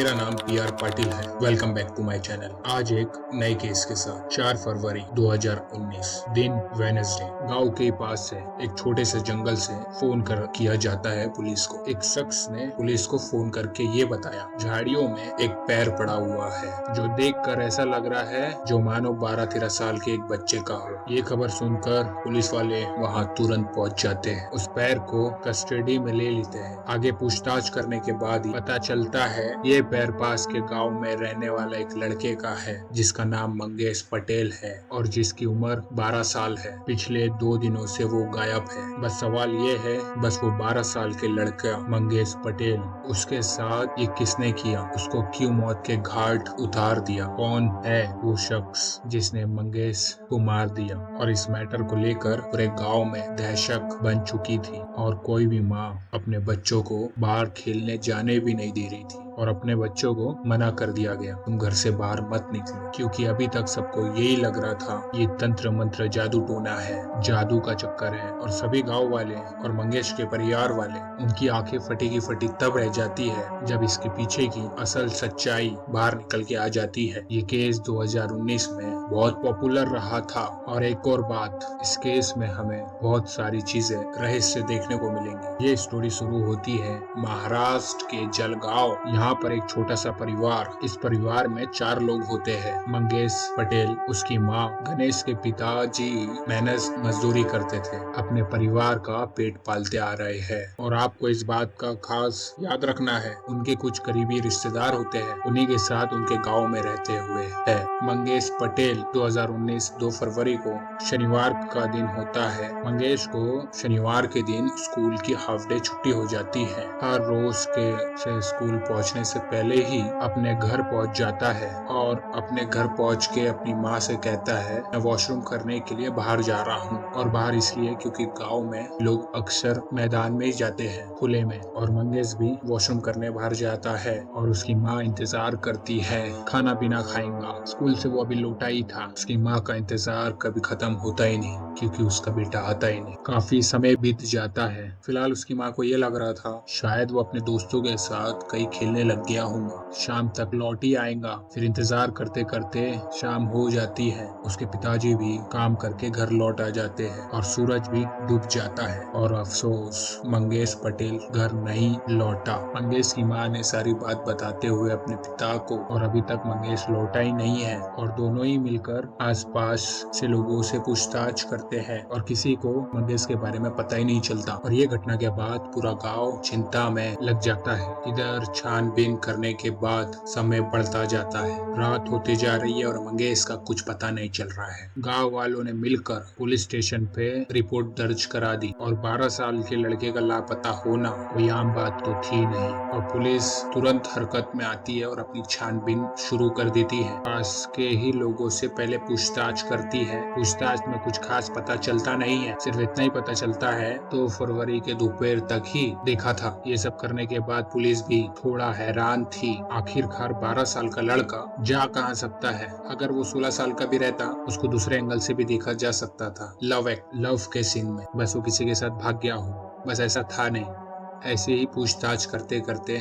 मेरा नाम PR पाटिल है। Welcome back to my channel. आज एक नए केस के साथ 4 फरवरी 2019 दिन वेडनेसडे, गांव के पास से एक छोटे से जंगल से फोन किया जाता है पुलिस को। एक शख्स ने पुलिस को फोन करके ये बताया, झाड़ियों में एक पैर पड़ा हुआ है जो देखकर ऐसा लग रहा है जो मानो 12-13 साल के एक बच्चे का हो। ये खबर सुनकर पुलिस वाले वहाँ तुरंत पहुँच जाते हैं, उस पैर को कस्टडी में ले लेते हैं। आगे पूछताछ करने के बाद ही पता चलता है ये पैर पास के गांव में रहने वाला एक लड़के का है जिसका नाम मंगेश पटेल है और जिसकी उम्र 12 साल है। पिछले 2 दिनों से वो गायब है। बस सवाल ये है, बस वो 12 साल के लड़का मंगेश पटेल, उसके साथ ये किसने किया? उसको क्यों मौत के घाट उतार दिया? कौन है वो शख्स जिसने मंगेश को मार दिया? और इस मैटर को लेकर पूरे गांव में दहशत बन चुकी थी और कोई भी माँ अपने बच्चों को बाहर खेलने जाने भी नहीं दे रही थी और अपने बच्चों को मना कर दिया गया, तुम घर से बाहर मत निकलो, क्योंकि अभी तक सबको यही लग रहा था ये तंत्र मंत्र जादू टोना है, जादू का चक्कर है। और सभी गांव वाले और मंगेश के परिवार वाले, उनकी आंखें फटी की फटी तब रह जाती है जब इसके पीछे की असल सच्चाई बाहर निकल के आ जाती है। ये केस 2019 में बहुत पॉपुलर रहा था और एक और बात, इस केस में हमें बहुत सारी चीजें रहस्य देखने को मिलेंगी। ये स्टोरी शुरू होती है महाराष्ट्र के जलगांव। यहाँ पर एक छोटा सा परिवार, इस परिवार में 4 लोग होते हैं। मंगेश पटेल, उसकी माँ, गणेश के पिताजी मेहनत मजदूरी करते थे, अपने परिवार का पेट पालते आ रहे हैं। और आपको इस बात का खास याद रखना है, उनके कुछ करीबी रिश्तेदार होते हैं, उन्हीं के साथ उनके गाँव में रहते हुए है। मंगेश पटेल 2019 2 फरवरी को शनिवार का दिन होता है। मंगेश को शनिवार के दिन स्कूल की हाफ डे छुट्टी हो जाती है। हर रोज के से स्कूल पहुंचने से पहले ही अपने घर पहुंच जाता है और अपने घर पहुंच के अपनी माँ से कहता है, मैं वॉशरूम करने के लिए बाहर जा रहा हूँ। और बाहर इसलिए क्योंकि गांव में लोग अक्सर मैदान में ही जाते हैं खुले में, और मंगेश भी वॉशरूम करने बाहर जाता है और उसकी माँ इंतजार करती है, खाना पीना खाएगा। स्कूल से वो अभी लौटा ही था, उसकी माँ का इंतजार कभी खत्म होता ही नहीं क्योंकि उसका बेटा आता ही नहीं। काफी समय बीत जाता है। फिलहाल उसकी माँ को ये लग रहा था शायद वो अपने दोस्तों के साथ कहीं खेलने लग गया होगा, शाम तक लौट ही आएगा। फिर इंतजार करते करते शाम हो जाती है। उसके पिताजी भी काम करके घर लौट आ जाते हैं और सूरज भी डूब जाता है। और अफसोस, मंगेश पटेल घर नहीं लौटा। मंगेश की माँ ने सारी बात बताते हुए अपने पिता को, और अभी तक मंगेश लौटा ही नहीं है। और दोनों ही मिलकर आसपास से लोगों से पूछताछ करते हैं और किसी को मंगेश के बारे में पता ही नहीं चलता। और ये घटना के बाद पूरा गांव चिंता में लग जाता है। इधर छानबीन करने के बाद समय बढ़ता जाता है, रात होती जा रही है और मंगेश का कुछ पता नहीं चल रहा है। गांव वालों ने मिलकर पुलिस स्टेशन पे रिपोर्ट दर्ज करा दी और 12 साल के लड़के का लापता होना कोई आम बात तो थी नहीं। और पुलिस तुरंत हरकत में आती है और अपनी छानबीन शुरू कर देती है। पास के ही लोगों से पहले पूछताछ करती है। पूछताछ में कुछ खास पता चलता नहीं है, सिर्फ इतना ही पता चलता है 2 फरवरी के दोपहर तक ही देखा था। ये सब करने के बाद पुलिस भी थोड़ा हैरान थी। आखिरकार 12 साल का लड़का जा कहाँ सकता है? अगर वो 16 साल का भी रहता, उसको दूसरे एंगल से भी देखा जा सकता था, लव के सीन में। बस वो किसी के साथ भाग गया हो, बस ऐसा था नहीं। ऐसे ही पूछताछ करते करते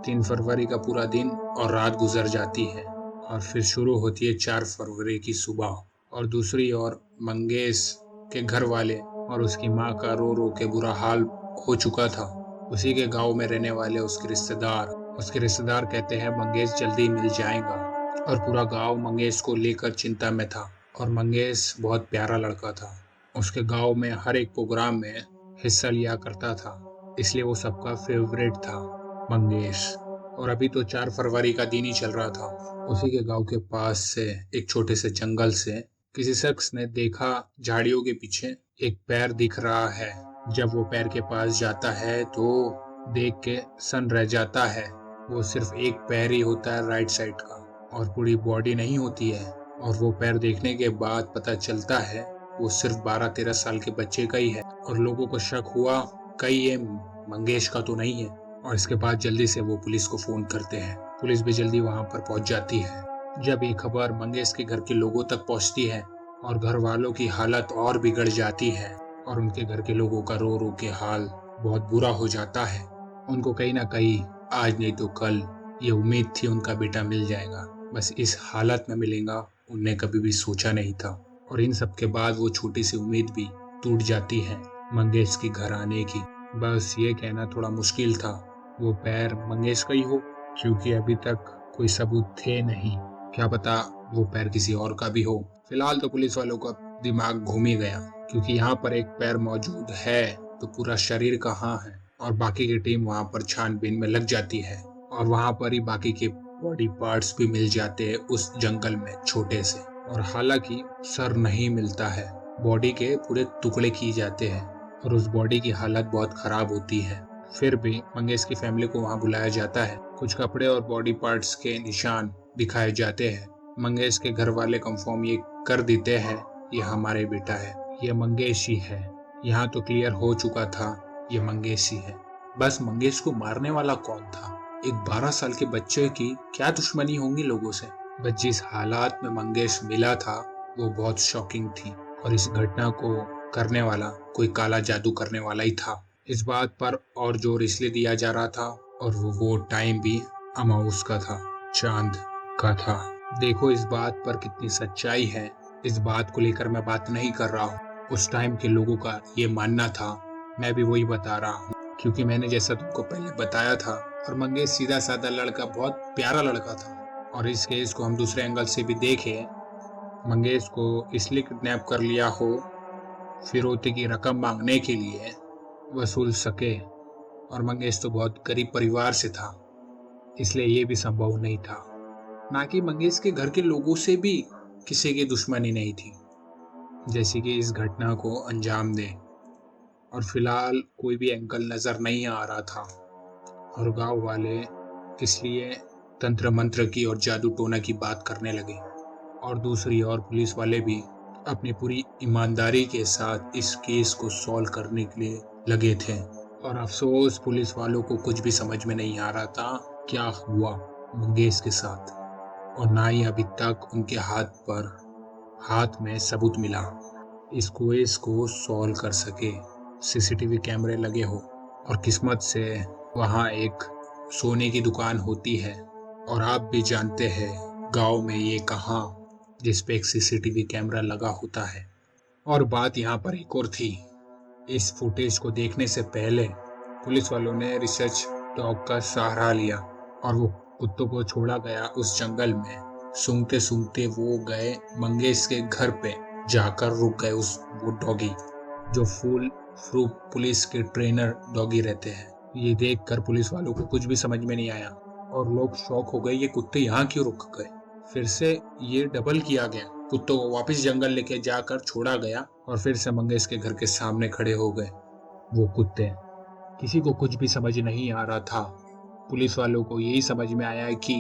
3 फरवरी का पूरा दिन और रात गुजर जाती है और फिर शुरू होती है 4 फरवरी की सुबह। और दूसरी ओर मंगेश के घर वाले और उसकी माँ का रो रो के बुरा हाल हो चुका था। उसी के गांव में रहने वाले उसके रिश्तेदार कहते हैं मंगेश जल्दी मिल जाएगा। और पूरा गांव मंगेश को लेकर चिंता में था। और मंगेश बहुत प्यारा लड़का था, उसके गांव में हर एक प्रोग्राम में हिस्सा लिया करता था, इसलिए वो सबका फेवरेट था मंगेश। और अभी तो 4 फरवरी का दिन ही चल रहा था। उसी के गांव के पास से एक छोटे से जंगल से किसी शख्स ने देखा झाड़ियों के पीछे एक पैर दिख रहा है। जब वो पैर के पास जाता है तो देख के सन रह जाता है। वो सिर्फ एक पैर ही होता है राइट साइड का और पूरी बॉडी नहीं होती है। और वो पैर देखने के बाद पता चलता है वो सिर्फ 12-13 साल के बच्चे का ही है। और लोगों को शक हुआ कहीं ये मंगेश का तो नहीं है। और इसके बाद जल्दी से वो पुलिस को फोन करते हैं। पुलिस भी जल्दी वहां पर पहुंच जाती है। जब ये खबर मंगेश के घर के लोगों तक पहुंचती है और घर वालों की हालत और बिगड़ जाती है और उनके घर के लोगों का रो रो के हाल बहुत बुरा हो जाता है। उनको कहीं ना कहीं आज नहीं तो कल ये उम्मीद थी उनका बेटा मिल जाएगा, बस इस हालत में मिलेगा उनने कभी भी सोचा नहीं था। और इन सब के बाद वो छोटी सी उम्मीद भी टूट जाती है मंगेश के घर आने की। बस ये कहना थोड़ा मुश्किल था वो पैर मंगेश का ही हो, क्योंकि अभी तक कोई सबूत थे नहीं। क्या पता वो पैर किसी और का भी हो। फिलहाल तो पुलिस वालों का दिमाग घूम ही गया, क्योंकि यहाँ पर एक पैर मौजूद है तो पूरा शरीर कहाँ है। और बाकी की टीम वहाँ पर छानबीन में लग जाती है और वहाँ पर ही बाकी के बॉडी पार्ट्स भी मिल जाते हैं उस जंगल में छोटे से। और हालांकि सर नहीं मिलता है, बॉडी के पूरे टुकड़े किए जाते हैं और उस बॉडी की हालत बहुत खराब होती है। फिर भी मंगेश की फैमिली को वहाँ बुलाया जाता है। कुछ कपड़े और बॉडी पार्ट्स के निशान दिखाए जाते हैं। मंगेश के घर वाले कंफर्म ये कर देते हैं ये हमारे बेटा है, ये मंगेश ही है। यहाँ तो क्लियर हो चुका था ये मंगेश ही है। बस मंगेश को मारने वाला कौन था? एक 12 साल के बच्चे की क्या दुश्मनी होंगी लोगों से? बस जिस हालात में मंगेश मिला था वो बहुत शॉकिंग थी और इस घटना को करने वाला कोई काला जादू करने वाला ही था। इस बात पर और जोर इसलिए दिया जा रहा था और वो टाइम भी अमावस का था, चांद का था। देखो इस बात पर कितनी सच्चाई है। इस बात को लेकर मैं बात नहीं कर रहा हूँ, उस टाइम के लोगों का ये मानना था, मैं भी वही बता रहा हूँ। क्योंकि मैंने जैसा तुमको पहले बताया था, और मंगेश सीधा साधा लड़का, बहुत प्यारा लड़का था। और इस केस को हम दूसरे एंगल से भी देखें, मंगेश को इसलिए किडनैप कर लिया हो फिरौती की रकम मांगने के लिए वसूल सके, और मंगेश तो बहुत गरीब परिवार से था, इसलिए ये भी संभव नहीं था। ना कि मंगेश के घर के लोगों से भी किसी की दुश्मनी नहीं थी जैसे कि इस घटना को अंजाम दे। और फिलहाल कोई भी एंगल नजर नहीं आ रहा था और गांव वाले इसलिए तंत्र मंत्र की और जादू टोना की बात करने लगे। और दूसरी ओर पुलिस वाले भी अपनी पूरी ईमानदारी के साथ इस केस को सॉल्व करने के लिए लगे थे। और अफसोस पुलिस वालों को कुछ भी समझ में नहीं आ रहा था क्या हुआ मंगेश के साथ, और ना ही अभी तक उनके हाथ में सबूत मिला इस केस को सॉल्व कर सके। सीसीटीवी कैमरे लगे हो और किस्मत से वहाँ एक सोने की दुकान होती है, और आप भी जानते हैं गांव में ये कहाँ जिस पे एक सीसीटीवी कैमरा लगा होता है। और बात यहाँ पर एक और थी, इस फुटेज को देखने से पहले पुलिस वालों ने रिसर्च डॉग का सहारा लिया और वो कुत्तों को छोड़ा गया उस जंगल में। सूंघते सूंघते वो गए मंगेश के घर पे जाकर रुक गए वो डॉगी जो फुल प्रूफ पुलिस के ट्रेनर डॉगी रहते हैं। ये देखकर पुलिस वालों को कुछ भी समझ में नहीं आया और लोग शॉक हो गए, ये कुत्ते यहाँ क्यों रुक गए। फिर से ये डबल किया गया, कुत्तों को वापस जंगल लेके जाकर छोड़ा गया और फिर से मंगेश के घर के सामने खड़े हो गए वो कुत्ते। किसी को कुछ भी समझ नहीं आ रहा था। पुलिस वालों को यही समझ में आया है कि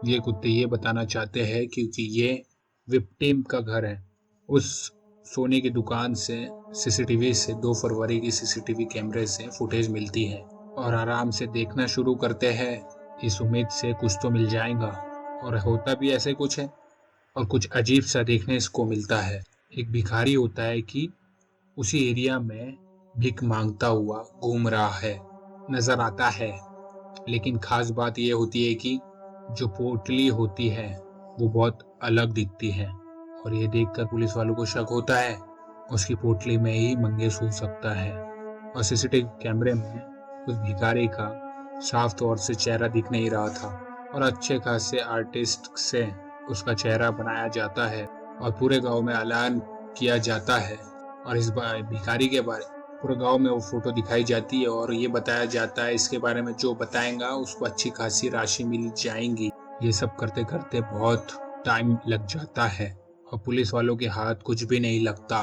ये कुत्ते ये बताना चाहते हैं क्योंकि ये विक्टिम का घर है। उस सोने की दुकान से सीसीटीवी से 2 फरवरी की सीसीटीवी कैमरे से फुटेज मिलती है और आराम से देखना शुरू करते हैं इस उम्मीद से कुछ तो मिल जाएगा। और होता भी ऐसे कुछ है और कुछ अजीब सा देखने को मिलता है। एक भिखारी होता है कि उसी एरिया में भीख मांगता हुआ घूम रहा है, नजर आता है। लेकिन खास बात यह होती है कि जो पोटली होती है वो बहुत अलग दिखती है और ये देखकर पुलिस वालों को शक होता है उसकी पोटली में ही मंगेश हो सकता है। और सीसीटीवी कैमरे में उस भिखारी का साफ तौर से चेहरा दिख नहीं रहा था और अच्छे खासे आर्टिस्ट से उसका चेहरा बनाया जाता है और पूरे गांव में ऐलान किया जाता है और इस भिखारी के बारे पूरे गांव में वो फोटो दिखाई जाती है और ये बताया जाता है इसके बारे में जो बताएगा उसको अच्छी खासी राशि मिल जाएंगी। ये सब करते करते बहुत टाइम लग जाता है और पुलिस वालों के हाथ कुछ भी नहीं लगता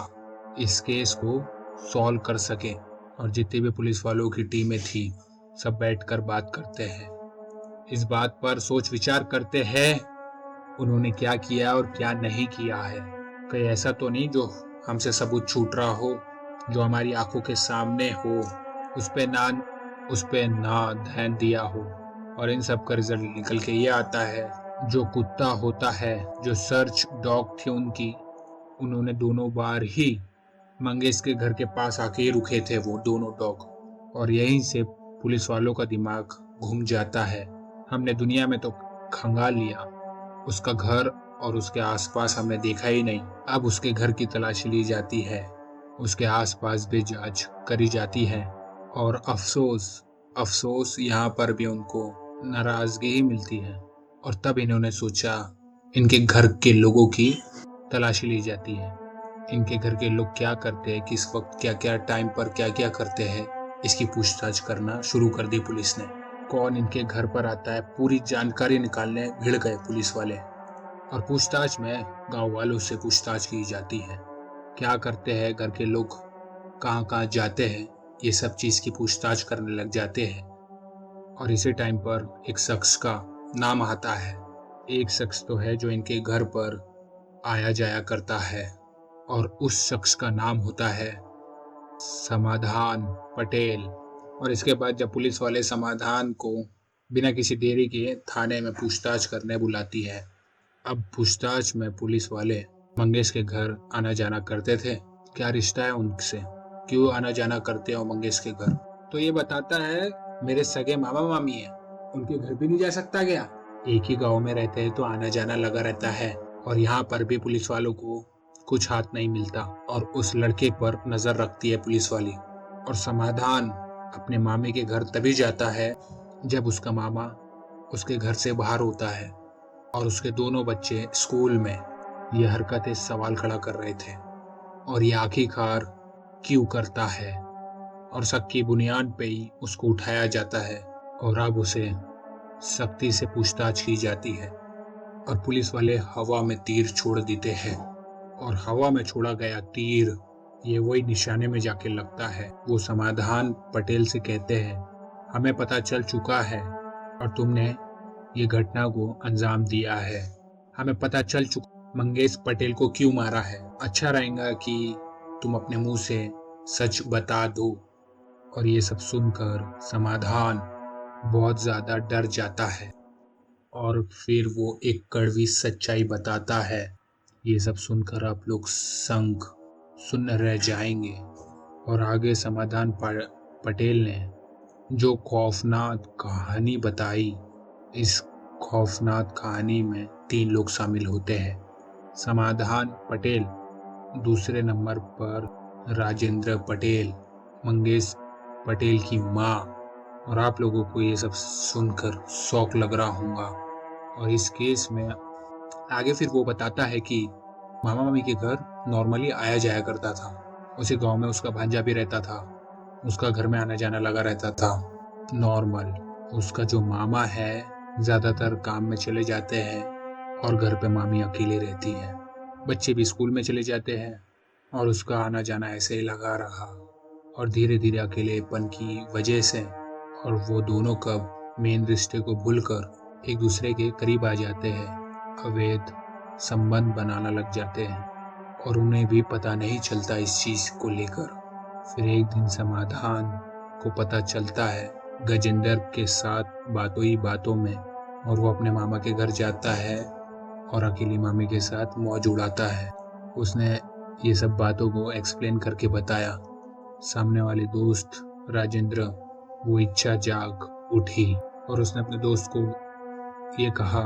इस केस को सॉल्व कर सके। और जितनी भी पुलिस वालों की टीमें थी सब बैठकर बात करते हैं, इस बात पर सोच विचार करते हैं उन्होंने क्या किया और क्या नहीं किया है। कहीं ऐसा तो नहीं जो हमसे सबूत छूट रहा हो, जो हमारी आंखों के सामने हो, उस पे ना ध्यान दिया हो। और इन सब का रिजल्ट निकल के ये आता है जो कुत्ता होता है, जो सर्च डॉग थी उनकी, उन्होंने दोनों बार ही मंगेश के घर के पास आके ही रुके थे वो दोनों डॉग। और यहीं से पुलिस वालों का दिमाग घूम जाता है। हमने दुनिया में तो खंगाल लिया, उसका घर और उसके आसपास हमने देखा ही नहीं। अब उसके घर की तलाशी ली जाती है, उसके आसपास भी जांच करी जाती है और अफसोस अफसोस यहाँ पर भी उनको नाराजगी ही मिलती है। और तब इन्होंने सोचा इनके घर के लोगों की तलाशी ली जाती है। इनके घर के लोग क्या करते हैं, किस वक्त क्या क्या टाइम पर क्या क्या करते हैं, इसकी पूछताछ करना शुरू कर दी पुलिस ने। कौन इनके घर पर आता है, पूरी जानकारी निकालने भिड़ गए पुलिस वाले। और पूछताछ में गांव वालों से पूछताछ की जाती है, क्या करते हैं घर के लोग, कहाँ कहाँ जाते हैं, ये सब चीज की पूछताछ करने लग जाते हैं। और इसी टाइम पर एक शख्स का नाम आता है। एक शख्स तो है जो इनके घर पर आया जाया करता है और उस शख्स का नाम होता है समाधान पटेल। और इसके बाद जब पुलिस वाले समाधान को बिना किसी देरी के थाने में पूछताछ करने बुलाती है। अब पूछताछ में पुलिस वाले मंगेश के घर आना जाना करते थे, क्या रिश्ता है उनसे, क्यों आना जाना करते हो मंगेश के घर, तो ये बताता है मेरे सगे मामा मामी है, उनके घर भी नहीं जा सकता क्या, एक ही गांव में रहते हैं तो आना जाना लगा रहता है। और यहाँ पर भी पुलिस वालों को कुछ हाथ नहीं मिलता और उस लड़के पर नजर रखती है पुलिस वाली। और समाधान अपने मामे के घर तभी जाता है जब उसका मामा उसके घर से बाहर होता है और उसके दोनों बच्चे स्कूल में ये हरकतें सवाल खड़ा कर रहे थे। और ये आखिरकार क्यों करता है और शक की बुनियाद पे ही उसको उठाया जाता है और अब उसे सख्ती से पूछताछ की जाती है। और पुलिस वाले हवा में तीर छोड़ देते हैं और हवा में छोड़ा गया तीर ये वही निशाने में जाके लगता है। वो समाधान पटेल से कहते हैं, हमें पता चल चुका है और तुमने ये घटना को अंजाम दिया है, हमें पता चल चुका मंगेश पटेल को क्यों मारा है, अच्छा रहेगा कि तुम अपने मुंह से सच बता दो। और ये सब सुनकर समाधान बहुत ज्यादा डर जाता है और फिर वो एक कड़वी सच्चाई बताता है। ये सब सुनकर आप लोग संग सुन रह जाएंगे। और आगे समाधान पटेल ने जो खौफनाक कहानी बताई, इस खौफनाक कहानी में 3 लोग शामिल होते हैं। समाधान पटेल, दूसरे नंबर पर राजेंद्र पटेल, मंगेश पटेल की माँ। और आप लोगों को ये सब सुनकर शौक लग रहा होगा। और इस केस में आगे फिर वो बताता है कि मामा मामी के घर नॉर्मली आया जाया करता था, उसी गांव में उसका भांजा भी रहता था, उसका घर में आना जाना लगा रहता था नॉर्मल। उसका जो मामा है ज्यादातर काम में चले जाते हैं और घर पे मामी अकेले रहती है, बच्चे भी स्कूल में चले जाते हैं और उसका आना जाना ऐसे ही लगा रहा। और धीरे धीरे अकेलेपन की वजह से और वो दोनों कब मेन रिश्ते को भूलकर एक दूसरे के करीब आ जाते हैं, अवैध संबंध बनाना लग जाते हैं और उन्हें भी पता नहीं चलता इस चीज को लेकर। फिर एक दिन समाधान को पता चलता है गजेंद्र के साथ बातों ही बातों में, और वो अपने मामा के घर जाता है और अकेली मामी के साथ मौज उड़ाता है। उसने ये सब बातों को एक्सप्लेन करके बताया। सामने वाले दोस्त राजेंद्र वो इच्छा जाग उठी और उसने अपने दोस्त को ये कहा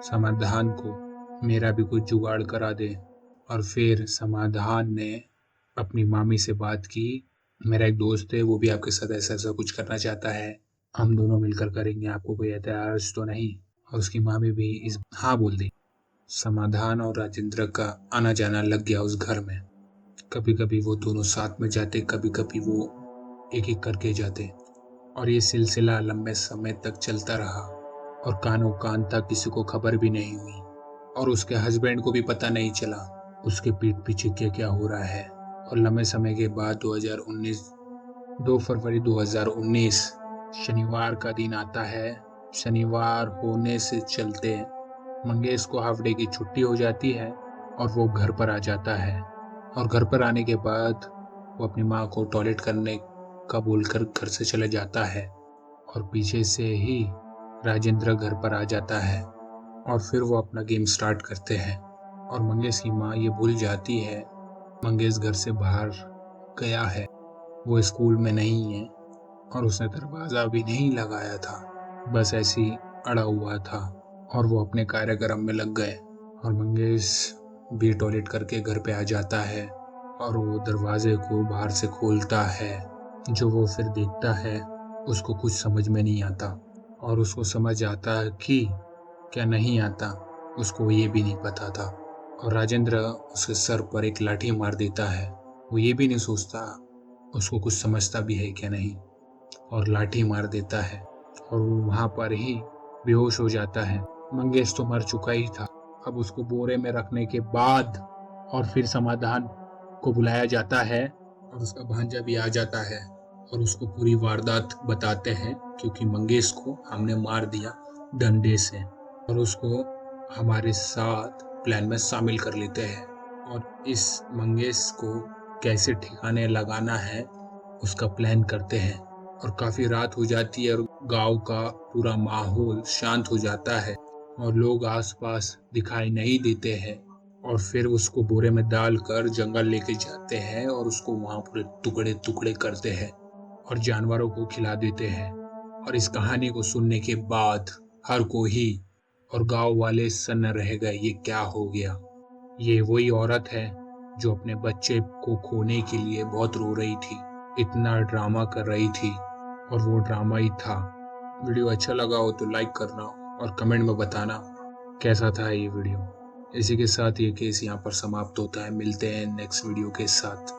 समाधान को मेरा भी कुछ जुगाड़ करा दे। और फिर समाधान ने अपनी मामी से बात की, मेरा एक दोस्त है वो भी आपके साथ ऐसा ऐसा कुछ करना चाहता है, हम दोनों मिलकर करेंगे, आपको कोई एतराज तो नहीं। और उसकी मामी भी इस हाँ बोल दी। समाधान और राजेंद्र का आना जाना लग गया उस घर में। कभी कभी वो दोनों साथ में जाते, कभी कभी वो एक एक करके जाते। और ये सिलसिला लंबे समय तक चलता रहा और कानों कान तक किसी को खबर भी नहीं हुई और उसके हस्बैंड को भी पता नहीं चला उसके पीठ पीछे क्या क्या हो रहा है। और लंबे समय के बाद 2 फरवरी 2019 शनिवार का दिन आता है। शनिवार होने से चलते मंगेश को हाफ डे की छुट्टी हो जाती है और वो घर पर आ जाता है। और घर पर आने के बाद वो अपनी माँ को टॉयलेट करने का बोलकर घर से चले जाता है और पीछे से ही राजेंद्र घर पर आ जाता है और फिर वो अपना गेम स्टार्ट करते हैं। और मंगेश की माँ ये भूल जाती है मंगेश घर से बाहर गया है, वो स्कूल में नहीं है और उसने दरवाज़ा भी नहीं लगाया था, बस ऐसी अड़ा हुआ था और वो अपने कार्यक्रम में लग गए। और मंगेश भी टॉयलेट करके घर पे आ जाता है और वो दरवाजे को बाहर से खोलता है। जो वो फिर देखता है उसको कुछ समझ में नहीं आता, और उसको समझ आता है कि क्या नहीं आता उसको ये भी नहीं पता था। और राजेंद्र उसके सर पर एक लाठी मार देता है। वो ये भी नहीं सोचता उसको कुछ समझता भी है क्या नहीं, और लाठी मार देता है और वो वहां पर ही बेहोश हो जाता है। मंगेश तो मर चुका ही था। अब उसको बोरे में रखने के बाद और फिर समाधान को बुलाया जाता है और उसका भांजा भी आ जाता है और उसको पूरी वारदात बताते हैं, क्योंकि मंगेश को हमने मार दिया डंडे से, और उसको हमारे साथ प्लान में शामिल कर लेते हैं। और इस मंगेश को कैसे ठिकाने लगाना है उसका प्लान करते हैं। और काफी रात हो जाती है और गांव का पूरा माहौल शांत हो जाता है और लोग आसपास दिखाई नहीं देते हैं। और फिर उसको बोरे में डालकर जंगल लेके जाते हैं और उसको वहां पूरे टुकड़े टुकड़े करते हैं और जानवरों को खिला देते हैं। और इस कहानी को सुनने के बाद हर कोई और गांव वाले सन्न रह गए, ये क्या हो गया। ये वही औरत है जो अपने बच्चे को खोने के लिए बहुत रो रही थी, इतना ड्रामा कर रही थी, और वो ड्रामा ही था। वीडियो अच्छा लगा हो तो लाइक करना और कमेंट में बताना कैसा था ये वीडियो। इसी के साथ ये केस यहाँ पर समाप्त होता है। मिलते हैं नेक्स्ट वीडियो के साथ।